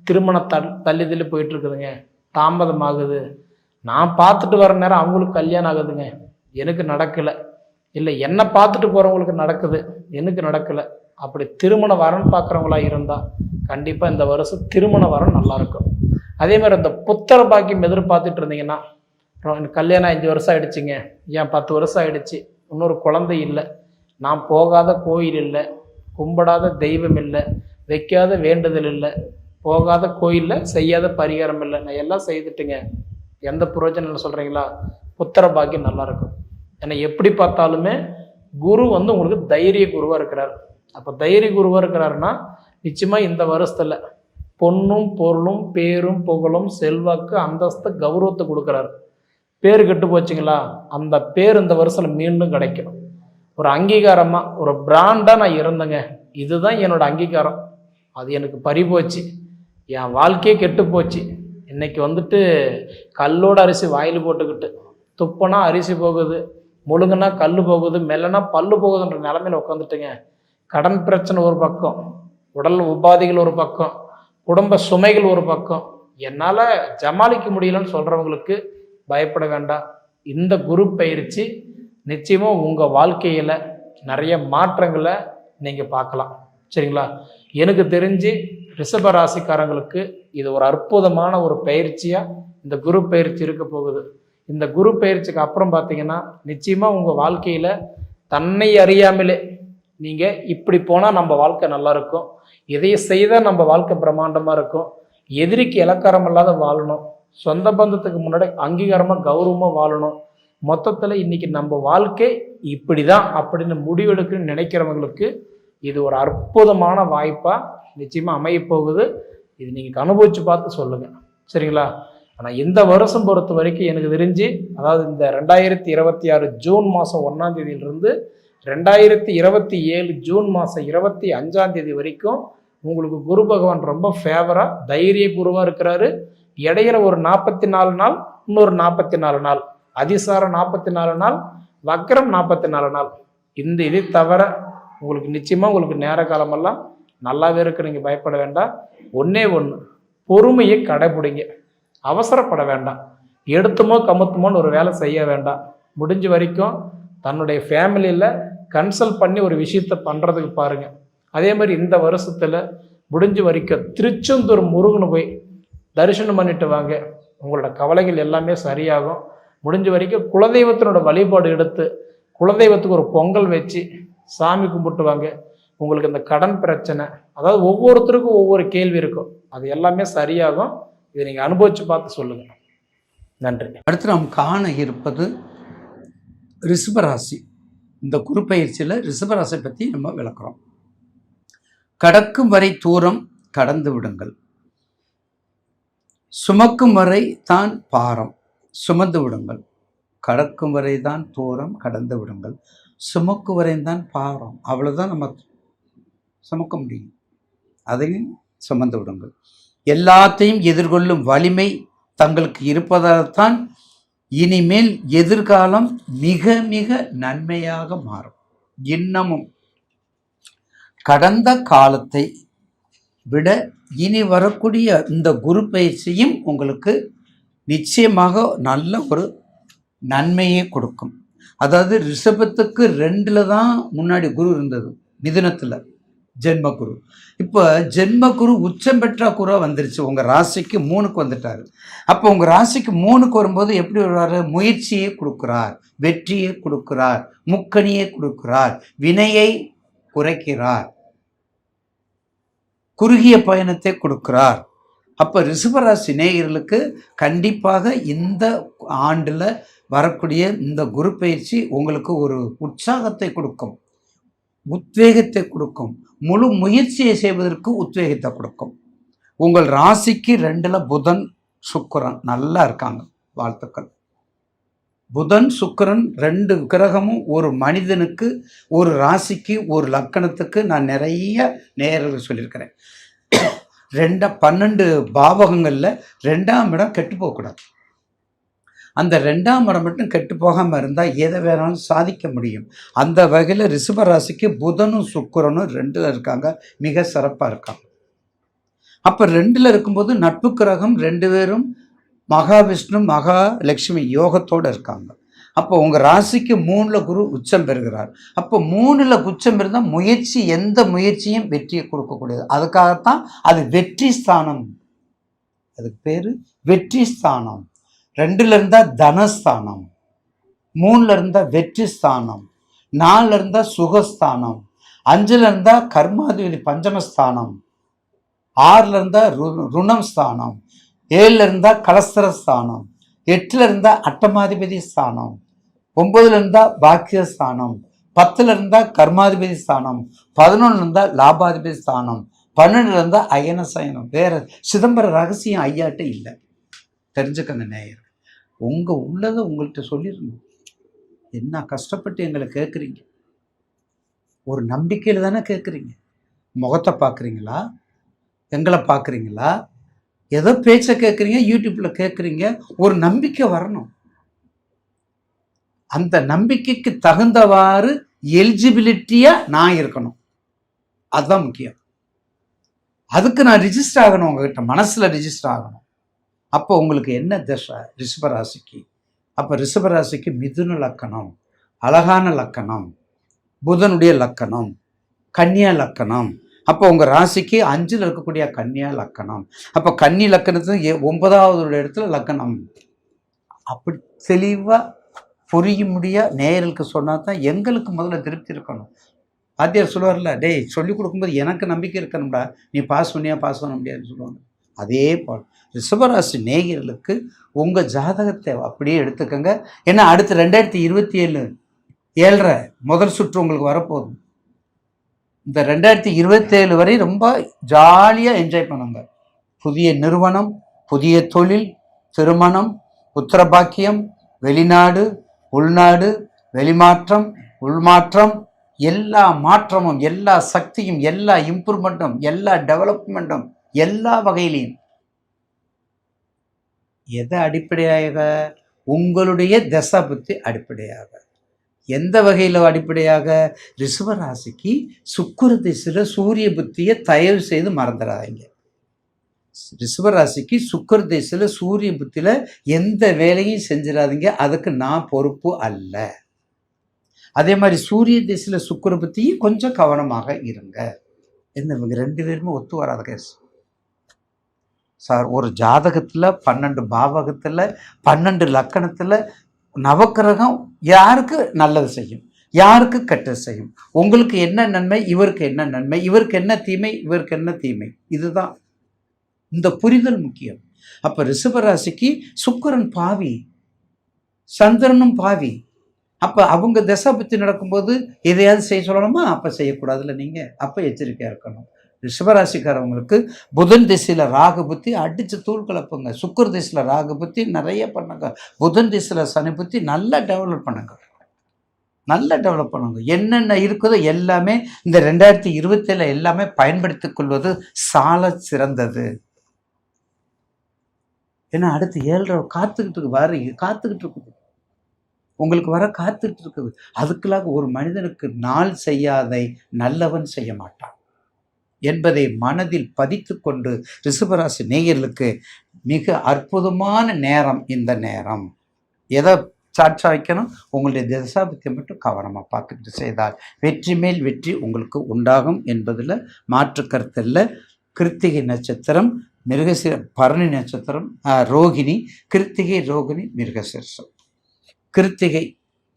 திருமண தள்ளி தள்ளி போயிட்டு இருக்குதுங்க, தாமதம் ஆகுது, நான் பார்த்துட்டு வர நேரம் அவங்களுக்கு கல்யாணம் ஆகுதுங்க, எனக்கு நடக்கலை, இல்லை என்னை பார்த்துட்டு போகிறவங்களுக்கு நடக்குது, எனக்கு நடக்கலை, அப்படி திருமண வரன் பார்க்குறவங்களா இருந்தால் கண்டிப்பாக இந்த வருஷம் திருமண வரன் நல்லாயிருக்கும். அதே மாதிரி இந்த புத்திர பாக்கியம் எதிர்பார்த்துட்டு இருந்தீங்கன்னா, கல்யாணம் 5 வருஷம் ஆகிடுச்சிங்க, ஏன் 10 வருஷம் ஆகிடுச்சு, இன்னொரு குழந்தை இல்லை, நான் போகாத கோயில் இல்லை, கும்பிடாத தெய்வம் இல்லை, வைக்காத வேண்டுதல் இல்லை, போகாத கோயிலில் செய்யாத பரிகாரம் இல்லை, நான் எல்லாம் செய்துட்டுங்க, எந்த பிரயோஜனம் சொல்கிறீங்களா? புத்திர பாக்கியம் நல்லாயிருக்கும். ஏன்னா எப்படி பார்த்தாலுமே குரு உங்களுக்கு தைரிய குருவாக இருக்கிறார். அப்போ தைரிய குருவாக இருக்கிறாருன்னா நிச்சயமாக இந்த வருஷத்தில் பொண்ணும் பொருளும் பேரும் புகழும் செல்வாக்கு அந்தஸ்து கௌரவத்தை கொடுக்குறாரு. பேர் கெட்டு போச்சுங்களா, அந்த பேர் இந்த வருஷத்தில் மீண்டும் கிடைக்கும். ஒரு அங்கீகாரமாக, ஒரு பிராண்டாக நான் இருந்தேங்க, இதுதான் என்னோட அங்கீகாரம், அது எனக்கு பறிபோச்சு, என் வாழ்க்கையே கெட்டு போச்சு, இன்னைக்கு கல்லோட அரிசி வாயில் போட்டுக்கிட்டு, துப்புனா அரிசி போகுது, முழுங்குனா கல் போகுது, மெல்லனா பல்லு போகுதுன்ற நிலமையில உட்காந்துட்டுங்க. கடன் பிரச்சனை ஒரு பக்கம், உடல் உபாதைகள் ஒரு பக்கம், குடும்ப சுமைகள் ஒரு பக்கம், என்னால் ஜமாளிக்க முடியலன்னு சொல்கிறவங்களுக்கு பயப்பட வேண்டாம். இந்த குரு பயிற்சி நிச்சயமாக உங்கள் வாழ்க்கையில் நிறைய மாற்றங்களை நீங்கள் பார்க்கலாம். சரிங்களா? எனக்கு தெரிஞ்சு ரிஷப ராசிக்காரங்களுக்கு இது ஒரு அற்புதமான ஒரு பயிற்சியாக இந்த குரு பயிற்சி இருக்க போகுது. இந்த குரு பயிற்சிக்கு அப்புறம் பார்த்தீங்கன்னா நிச்சயமாக உங்கள் வாழ்க்கையில் தன்னை அறியாமலே நீங்கள் இப்படி போனால் நம்ம வாழ்க்கை நல்லா இருக்கும், இதையை செய்தால் நம்ம வாழ்க்கை பிரம்மாண்டமாக இருக்கும், எதிரிக்கு இலக்காரம் இல்லாத வாழணும், சொந்த பந்தத்துக்கு முன்னாடி அங்கீகாரமாக கௌரவமாக வாழணும், மொத்தத்தில் இன்னைக்கு நம்ம வாழ்க்கை இப்படி தான் அப்படின்னு முடிவெடுக்குன்னு நினைக்கிறவங்களுக்கு இது ஒரு அற்புதமான வாய்ப்பாக நிச்சயமாக அமையப்போகுது. இது நீங்கள் அனுபவித்து பார்த்து சொல்லுங்கள். சரிங்களா? ஆனால் இந்த வருஷம் பொறுத்த வரைக்கும் எனக்கு தெரிஞ்சு, அதாவது இந்த 2026 ஜூன் மாதம் 1ஆம் தேதியிலிருந்து 2027 ஜூன் மாதம் 25ஆம் தேதி வரைக்கும் உங்களுக்கு குரு பகவான் ரொம்ப ஃபேவராக தைரிய குருவாக இருக்கிறாரு. இடையில ஒரு 44 நாள், இன்னொரு 44 நாள், அதிசாரம் 44 நாள், வக்ரம் 44 நாள். இந்த இதை தவிர உங்களுக்கு நிச்சயமாக உங்களுக்கு நேர காலமெல்லாம் நல்லாவே இருக்கு. நீங்கள் பயப்பட வேண்டாம். ஒன்று பொறுமையை கடைபிடிங்க, அவசரப்பட வேண்டாம், எடுத்துமோ கமுத்துமோன்னு ஒரு வேலை செய்ய வேண்டாம். முடிஞ்ச வரைக்கும் தன்னுடைய ஃபேமிலியில் கன்சல்ட் பண்ணி ஒரு விஷயத்தை பண்ணுறதுக்கு பாருங்கள். அதே மாதிரி இந்த வருஷத்தில் முடிஞ்ச வரைக்கும் திருச்செந்தூர் முருகனை போய் தரிசனம் பண்ணிட்டு வாங்க, உங்களோட கவலைகள் எல்லாமே சரியாகும். முடிஞ்ச வரைக்கும் குலதெய்வத்தினோட வழிபாடு எடுத்து குலதெய்வத்துக்கு ஒரு பொங்கல் வச்சு சாமி கும்பிட்டு வாங்க. உங்களுக்கு இந்த கடன் பிரச்சனை, அதாவது ஒவ்வொருத்தருக்கும் ஒவ்வொரு கேள்வி இருக்கும், அது எல்லாமே சரியாகும். இதை நீங்கள் அனுபவித்து பார்த்து சொல்லுங்கள். நன்றி. அடுத்து நாம் காண இருப்பது ரிஷபராசி. இந்த குரு பயிற்சியில் ரிஷபராசி பற்றி நம்ம விளக்குறோம். கடக்கும் வரை தூரம் கடந்து விடுங்கள், சுமக்கும் வரை தான் பாரம் சுமந்து விடுங்கள். கடக்கும் வரை தான் தூரம் கடந்து விடுங்கள், சுமக்கு வரை தான் பாரம், அவ்வளோதான் நம்ம சுமக்க முடியும், அதையும் சுமந்து விடுங்கள். எல்லாத்தையும் எதிர்கொள்ளும் வலிமை தங்களுக்கு இருப்பதால்தான் இனிமேல் எதிர்காலம் மிக மிக நன்மையாக மாறும். இன்னமும் கடந்த காலத்தை விட இனி வரக்கூடிய இந்த குரு பயிற்சியும் உங்களுக்கு நிச்சயமாக நல்ல ஒரு நன்மையை கொடுக்கும். அதாவது ரிஷபத்துக்கு 2ல் தான் முன்னாடி குரு இருந்தது, மிதுனத்தில். ஜென்மகுரு. இப்போ ஜென்மகுரு உச்சம் பெற்ற குரு வந்துருச்சு, உங்கள் ராசிக்கு 3க்கு வந்துட்டார். அப்போ உங்கள் ராசிக்கு 3க்கு வரும்போது எப்படி வருவார்? முயற்சியை கொடுக்குறார், வெற்றியை கொடுக்குறார், முக்கணியை கொடுக்குறார், வினையை குறைக்கிறார், குறுகிய பயணத்தை கொடுக்கிறார். அப்போ ரிஷபராசி நேயர்களுக்கு கண்டிப்பாக இந்த ஆண்டில் வரக்கூடிய இந்த குரு பயிற்சி உங்களுக்கு ஒரு உற்சாகத்தை கொடுக்கும், உத்வேகத்தை கொடுக்கும், முழு முயற்சியை செய்வதற்கு உத்வேகத்தை கொடுக்கும். உங்கள் ராசிக்கு 2ல் புதன் சுக்கிரன் நல்லா இருக்காங்க, வாழ்த்துக்கள். புதன் சுக்கிரன் 2 கிரகமும் ஒரு மனிதனுக்கு, ஒரு ராசிக்கு, ஒரு லக்கணத்துக்கு நான் நிறைய நேயர்கள் சொல்லியிருக்கிறேன். 12 பாவகங்களில் 2ஆம் இடம் கெட்டு போகக்கூடாது. அந்த 2ஆம் இடம் மட்டும் கெட்டு போகாமல் இருந்தால் எதை வேணாலும் சாதிக்க முடியும். அந்த வகையில் ரிஷபராசிக்கு புதனும் சுக்கிரனும் 2ல் இருக்காங்க, மிக சிறப்பாக இருக்காங்க. அப்போ 2ல் இருக்கும்போது நட்பு கிரகம் 2 பேரும் மகாவிஷ்ணு மகாலட்சுமி யோகத்தோடு இருக்காங்க. அப்போ உங்கள் ராசிக்கு 3ல் குரு உச்சம் பெறுகிறார். அப்போ 3ல் உச்சம் இருந்தால் முயற்சி, எந்த முயற்சியும் வெற்றியை கொடுக்கக்கூடியது. அதுக்காகத்தான் அது வெற்றி ஸ்தானம், அதுக்கு பேர் வெற்றி ஸ்தானம். 2ல் இருந்தால் தனஸ்தானம், 3ல் இருந்தால் வெற்றி ஸ்தானம், 4ல் இருந்தால் சுகஸ்தானம், 5ல் இருந்தால் கர்மாதிபதி பஞ்சமஸ்தானம், 6ல் இருந்தால் ருணம் ஸ்தானம், 7ல் இருந்தால் கலஸ்தரஸ்தானம், 8ல் இருந்தால் அட்டமாதிபதி ஸ்தானம், 9ல் இருந்தால் பாக்கியஸ்தானம், 10ல் இருந்தால் கர்மாதிபதி ஸ்தானம், 11ல் இருந்தால் லாபாதிபதி ஸ்தானம், 12ல் இருந்தால் அயனசயனம். வேற சிதம்பர ரகசியம் ஐயாட்ட இல்லை, தெரிஞ்சுக்கங்க நேயர். உங்கள் உள்ளதை உங்கள்கிட்ட சொல்லிடணும். என்ன கஷ்டப்பட்டு எங்களை கேட்குறீங்க? ஒரு நம்பிக்கையில் தானே கேட்குறீங்க. முகத்தை பார்க்குறீங்களா, எங்களை பார்க்குறீங்களா, ஏதோ பேச்சை கேட்குறீங்க, யூடியூப்பில் கேட்குறீங்க. ஒரு நம்பிக்கை வரணும். அந்த நம்பிக்கைக்கு தகுந்தவாறு எலிஜிபிலிட்டியாக நான் இருக்கணும், அதுதான் முக்கியம். அதுக்கு நான் ரிஜிஸ்டர் ஆகணும், உங்ககிட்ட மனசில் ரிஜிஸ்டர் ஆகணும். அப்போ உங்களுக்கு என்ன தசை ரிஷபராசிக்கு? அப்போ ரிஷபராசிக்கு மிதுன லக்கணம், அழகான லக்கணம், புதனுடைய லக்கணம், கன்னியா லக்கணம். அப்போ உங்கள் ராசிக்கு 5ல் இருக்கக்கூடிய கன்னியா லக்கணம். அப்போ கன்னி லக்கணத்துக்கு 9வது இடத்துல லக்கணம். அப்படி தெளிவாக புரிய முடிய நேயர்களுக்கு சொன்னால் தான் எங்களுக்கு முதல்ல திருப்தி இருக்கணும். வாத்தியார் சொல்லுவார்ல, டேய் சொல்லி கொடுக்கும்போது எனக்கு நம்பிக்கை இருக்கணும்டா, நீ பாஸ் பண்ண முடியாதுன்னு சொல்லுவாங்க. அதே போல் ரிஷபராசி நேயர்களுக்கு உங்கள் ஜாதகத்தை அப்படியே எடுத்துக்கோங்க. ஏன்னா அடுத்து 2027 7.5 முதல் சுற்று உங்களுக்கு வரப்போகுது. இந்த 2027 வரை ரொம்ப ஜாலியாக என்ஜாய் பண்ணுங்க. புதிய நிறுவனம், புதிய தொழில், திருமணம், புத்திரபாக்கியம், வெளிநாடு, உள்நாடு, வெளிமாற்றம், உள்மாற்றம், எல்லா மாற்றமும், எல்லா சக்தியும், எல்லா இம்ப்ரூவ்மெண்ட்டும், எல்லா டெவலப்மெண்ட்டும், எல்லா வகையிலையும் எதை அடிப்படையாக? உங்களுடைய தசா புத்தி அடிப்படையாக. எந்த வகையில் அடிப்படையாக? ரிஷபராசிக்கு சுக்கிர திசையில் சூரிய புத்தியை தயவு செய்து மறந்துடாதீங்க. ரிஷபராசிக்கு சுக்கிர திசையில் சூரிய புத்தியில் எந்த வேலையும் செஞ்சிடாதீங்க, அதுக்கு நான் பொறுப்பு அல்ல. அதே மாதிரி சூரிய திசையில் சுக்கிர புத்தியும் கொஞ்சம் கவனமாக இருங்க. இவங்க 2 பேருமே ஒத்து வராத கேஸ் சார். ஒரு ஜாதகத்தில் 12 பாவகத்தில் 12 லக்கணத்தில் நவக்கிரகம் யாருக்கு நல்லது செய்யும், யாருக்கு கெட்டது செய்யும், உங்களுக்கு என்ன நன்மை, இவருக்கு என்ன நன்மை, இவருக்கு என்ன தீமை, இவருக்கு என்ன தீமை, இதுதான் இந்த புரிதல் முக்கியம். அப்போ ரிஷபராசிக்கு சுக்கிரன் பாவி, சந்திரனும் பாவி. அப்போ அவங்க தசை புத்தி நடக்கும்போது எதையாவது செய்ய சொல்லணுமா? அப்போ செய்யக்கூடாதுல்ல நீங்கள், அப்போ எச்சரிக்கையாக இருக்கணும். ரிஷபராசிக்காரவங்களுக்கு புதன் திசையில் ராகு புத்தி அடித்து தூள் கலப்புங்க. சுக்கிர திசையில் ராகு புத்தி நிறைய பண்ணுங்க. புதன் திசையில் சனி புத்தி நல்லா டெவலப் பண்ணுங்க, நல்லா டெவலப் பண்ணுங்க. என்னென்ன இருக்குதோ எல்லாமே இந்த 2027 எல்லாமே பயன்படுத்திக் கொள்வது சால சிறந்தது. ஏன்னா அடுத்து 7.5 காத்துக்கிட்டு இருக்கு, காத்துக்கிட்டு இருக்குது, உங்களுக்கு வர காத்துக்கிட்டு இருக்குது. அதுக்குள்ளாக ஒரு மனிதனுக்கு நாள் செய்யாதை நல்லவன் செய்ய மாட்டான் என்பதை மனதில் பதித்து கொண்டு ரிஷபராசி நேயர்களுக்கு மிக அற்புதமான நேரம் இந்த நேரம். எதை சாட்சா வைக்கணும். உங்களுடைய திசாபுத்தியை மட்டும் கவனமாக பார்த்துக்கிட்டு செய்தால் வெற்றி மேல் வெற்றி உங்களுக்கு உண்டாகும் என்பதில் மாற்று கருத்து இல்லை. கிருத்திகை நட்சத்திரம், பரணி நட்சத்திரம், ரோகிணி, கிருத்திகை, ரோகிணி, மிருகசீரிஷம். கிருத்திகை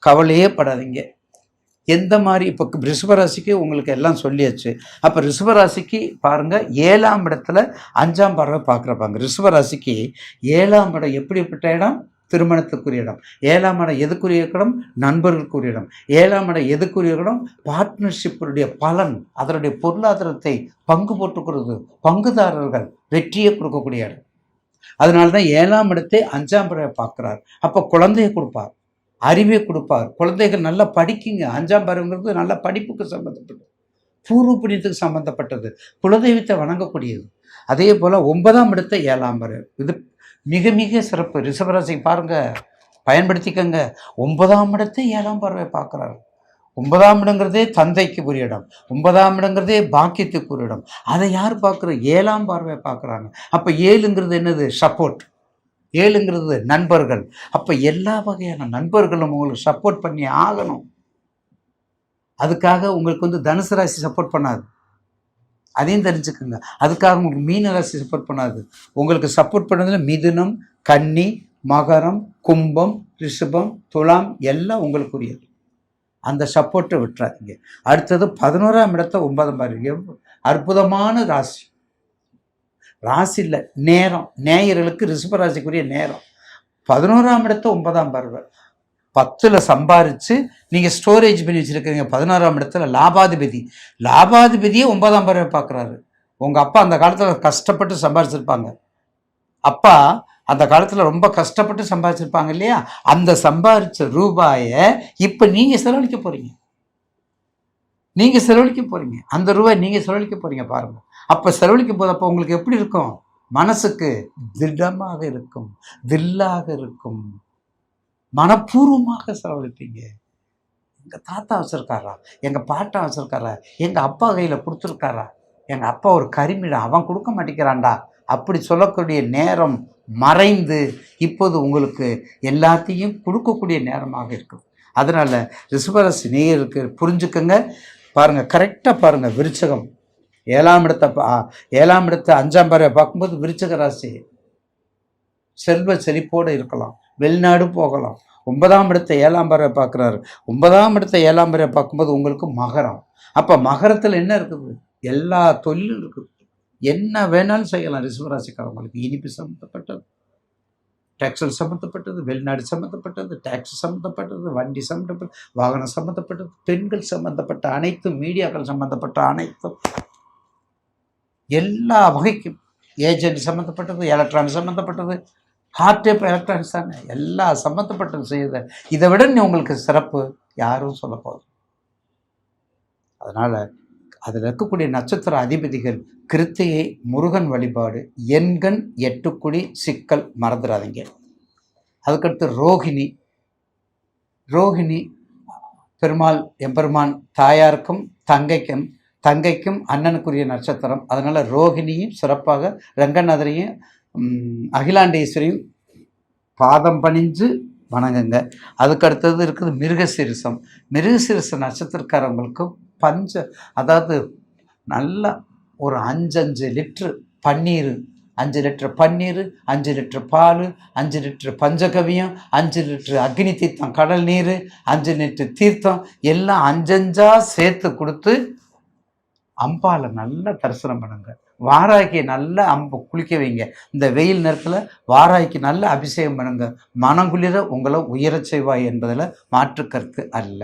கவலையே படாதீங்க. எந்த மாதிரி இப்போ ரிஷபராசிக்கு உங்களுக்கு எல்லாம் சொல்லியாச்சு. அப்போ ரிஷபராசிக்கு பாருங்கள் 7ஆம் இடத்துல 5ஆம் பார்வை பார்க்குறப்பாங்க. ரிஷபராசிக்கு 7ஆம் இடம் எப்படிப்பட்ட இடம்? திருமணத்துக்குரிய இடம். 7ஆம் இடம் எதுக்குரிய இடம்? நண்பர்களுக்குரிய இடம். 7ஆம் இடம் எதுக்குரிய இடம்? பார்ட்னர்ஷிப்புடைய பலன், அதனுடைய பொருளாதாரத்தை பங்கு போட்டுக்கிறது, பங்குதாரர்கள் வெற்றியை கொடுக்கக்கூடிய இடம். அதனால தான் 7ஆம் இடத்தை 5ஆம் பார்வை பார்க்குறார். அப்போ குழந்தையை கொடுப்பார், அறிவை கொடுப்பார். குழந்தைகள் நல்லா படிக்குங்க. 5ஆம் பார்வைங்கிறது நல்ல படிப்புக்கு சம்மந்தப்பட்டது, பூர்வ புண்ணியத்துக்கு சம்மந்தப்பட்டது, குலதெய்வத்தை வணங்கக்கூடியது. அதே போல் 9ஆம் இடத்தை 7ஆம் பார்வை, இது மிக மிக சிறப்பு. ரிஷபராசி பாருங்க, பயன்படுத்திக்கங்க. 9ஆம் இடத்தை 7ஆம் பார்வை பார்க்குறாரு. 9ஆம் இடங்கிறதே தந்தைக்கு உரிய இடம், 9ஆம் இடங்கிறதே பாக்கியத்துக்கு உரிய இடம். அதை யார் பார்க்குற? 7ஆம் பார்வை பார்க்குறாங்க. அப்போ 7ங்கிறது என்னது? சப்போர்ட். 7ங்கிறது நண்பர்கள். அப்போ எல்லா வகையான நண்பர்களும் உங்களுக்கு சப்போர்ட் பண்ணி ஆகணும். அதுக்காக உங்களுக்கு தனுசு ராசி சப்போர்ட் பண்ணாது, அதையும் தெரிஞ்சுக்குங்க. அதுக்காக உங்களுக்கு மீன ராசி சப்போர்ட் பண்ணாது. உங்களுக்கு சப்போர்ட் பண்ணதில் மிதுனம், கன்னி, மகரம், கும்பம், ரிஷபம், துலாம் எல்லாம் உங்களுக்குரியது. அந்த சப்போர்ட்டை விட்டுறாதீங்க. அடுத்தது 11ஆம் இடத்தை 9ஆம் பார்வை, அற்புதமான ராசி. ராசி இல்லை, நேரம். நேயர்களுக்கு ரிஷபராசிக்குரிய நேரம். 11ஆம் இடத்தை 9ஆம் பார்வை, 10ல் சம்பாரித்து நீங்கள் ஸ்டோரேஜ் பண்ணி வச்சுருக்கீங்க. 11ஆம் இடத்துல லாபாதிபதியே 9ஆம் பார்வை பார்க்குறாரு. உங்கள் அப்பா அந்த காலத்தில் கஷ்டப்பட்டு சம்பாரிச்சிருப்பாங்க. அப்பா அந்த காலத்தில் ரொம்ப கஷ்டப்பட்டு சம்பாதிச்சிருப்பாங்க இல்லையா? அந்த சம்பாதிச்ச ரூபாயை இப்போ நீங்கள் செலவழிக்க போகிறீங்க. அந்த ரூபாய் நீங்கள் செலவழிக்க போகிறீங்க பாருங்கள். அப்போ செலவழிக்கும் போது அப்போ உங்களுக்கு எப்படி இருக்கும்? மனசுக்கு திடமாக இருக்கும், தில்லாக இருக்கும், மனப்பூர்வமாக செலவழிப்பீங்க. எங்கள் தாத்தா வச்சுருக்காரா, எங்கள் பாட்டா வச்சுருக்காரா, எங்கள் அப்பா கையில் கொடுத்துருக்காரா, எங்கள் அப்பா ஒரு கரிமிடம் அவன் கொடுக்க மாட்டேங்கிறான்டா, அப்படி சொல்லக்கூடிய நேரம் மறைந்து இப்போது உங்களுக்கு எல்லாத்தையும் கொடுக்கக்கூடிய நேரமாக இருக்குது. அதனால் ரிஷபராசி நேயருக்கு புரிஞ்சுக்கங்க. பாருங்கள், கரெக்டாக பாருங்கள். விருச்சகம் 7ஆம் இடத்தை 5ஆம் பார்வை பார்க்கும்போது விருச்சக ராசி செல்வ செழிப்போடு இருக்கலாம், வெளிநாடு போகலாம். 9ஆம் இடத்தை 7ஆம் பார்வை பார்க்குறாரு. 9ஆம் இடத்தை 7ஆம் பார்வை பார்க்கும்போது உங்களுக்கு மகரம். அப்போ மகரத்தில் என்ன இருக்குது? எல்லா தொழிலும் இருக்குது, என்ன வேணாலும் செய்யலாம். ரிஷபராசிக்காரங்களுக்கு இனிப்பு சம்மந்தப்பட்டது, டேக்ஸல் சம்மந்தப்பட்டது, வெளிநாடு சம்மந்தப்பட்டது, டேக்ஸ் சம்மந்தப்பட்டது, வண்டி சம்மந்தப்பட்டது, வாகனம் சம்மந்தப்பட்டது, பெண்கள் சம்மந்தப்பட்ட அனைத்தும், மீடியாக்கள் சம்மந்தப்பட்ட அனைத்தும், எல்லா வகைக்கும், ஏஜென்ட் சம்மந்தப்பட்டது, எலக்ட்ரானிக் சம்மந்தப்பட்டது, ஹார்டேப் எலக்ட்ரானிக்ஸ் தானே, எல்லா சம்மந்தப்பட்டது செய்யுது. இதை விட உங்களுக்கு சிறப்பு யாரும் சொல்ல போகுது. அதனால் அதில் இருக்கக்கூடிய நட்சத்திர அதிபதிகள் கிருத்திகை, முருகன் வழிபாடு, எண்கண், 8 சிக்கல் மறந்துடாதீங்க. அதுக்கடுத்து ரோகிணி பெருமாள் எம்பெருமான் தாயாருக்கும் தங்கைக்கும் அண்ணனுக்குரிய நட்சத்திரம். அதனால் ரோகிணியும் சிறப்பாக, ரங்கநாதரையும் அகிலாண்டேஸ்வரியும் பாதம் பணிஞ்சு வணங்குங்க. அதுக்கடுத்தது இருக்குது மிருகசீரிஷ நட்சத்திரக்காரவங்களுக்கும் அதாவது நல்லா ஒரு 5 லிட்டரு பன்னீர், 5 லிட்டர் பன்னீர், 5 லிட்டர் பால், 5 லிட்டர் பஞ்சகவியம், 5 லிட்டர் அக்னி தீர்த்தம் கடல் நீர், 5 லிட்டர் தீர்த்தம் எல்லாம் 5 சேர்த்து கொடுத்து அம்பாவை நல்லா தரிசனம் பண்ணுங்க. வாராய்க்கு நல்லா குளிக்க வைங்க. இந்த வெயில் நேரத்தில் வாராய்க்கு நல்ல அபிஷேகம் பண்ணுங்க. மனங்குளிர உங்களை உயரச் செய்வாய் என்பதில் மாற்று கருத்து அல்ல.